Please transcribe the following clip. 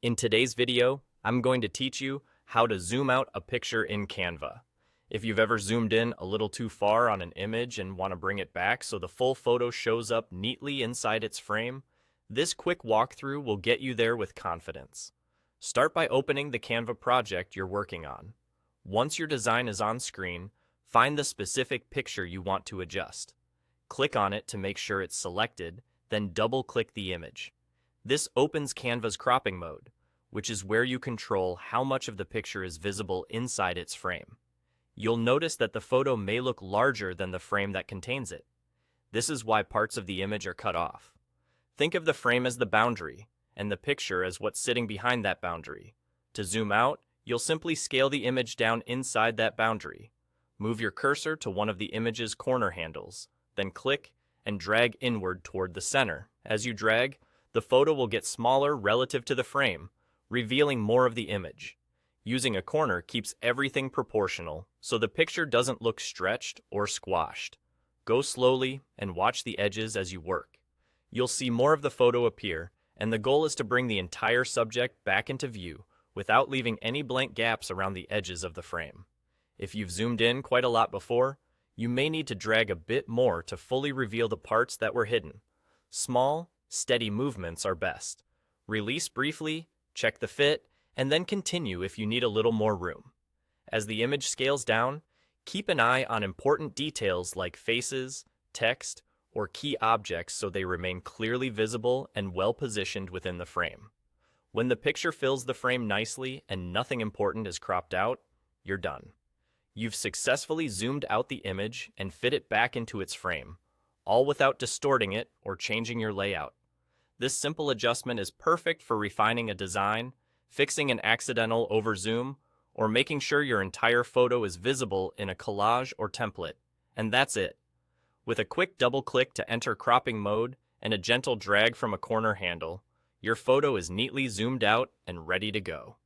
In today's video, I'm going to teach you how to zoom out a picture in Canva. If you've ever zoomed in a little too far on an image and want to bring it back so the full photo shows up neatly inside its frame, this quick walkthrough will get you there with confidence. Start by opening the Canva project you're working on. Once your design is on screen, find the specific picture you want to adjust. Click on it to make sure it's selected, then double-click the image. This opens Canva's cropping mode, which is where you control how much of the picture is visible inside its frame. You'll notice that the photo may look larger than the frame that contains it. This is why parts of the image are cut off. Think of the frame as the boundary, and the picture as what's sitting behind that boundary. To zoom out, you'll simply scale the image down inside that boundary. Move your cursor to one of the image's corner handles, then click and drag inward toward the center. As you drag, the photo will get smaller relative to the frame, revealing more of the image. Using a corner keeps everything proportional, so the picture doesn't look stretched or squashed. Go slowly and watch the edges as you work. You'll see more of the photo appear, and the goal is to bring the entire subject back into view without leaving any blank gaps around the edges of the frame. If you've zoomed in quite a lot before, you may need to drag a bit more to fully reveal the parts that were hidden. Small, steady movements are best. Release briefly, check the fit, and then continue if you need a little more room. As the image scales down, keep an eye on important details like faces, text, or key objects so they remain clearly visible and well positioned within the frame. When the picture fills the frame nicely and nothing important is cropped out, you're done. You've successfully zoomed out the image and fit it back into its frame, all without distorting it or changing your layout. This simple adjustment is perfect for refining a design, fixing an accidental overzoom, or making sure your entire photo is visible in a collage or template. And that's it. With a quick double click to enter cropping mode and a gentle drag from a corner handle, your photo is neatly zoomed out and ready to go.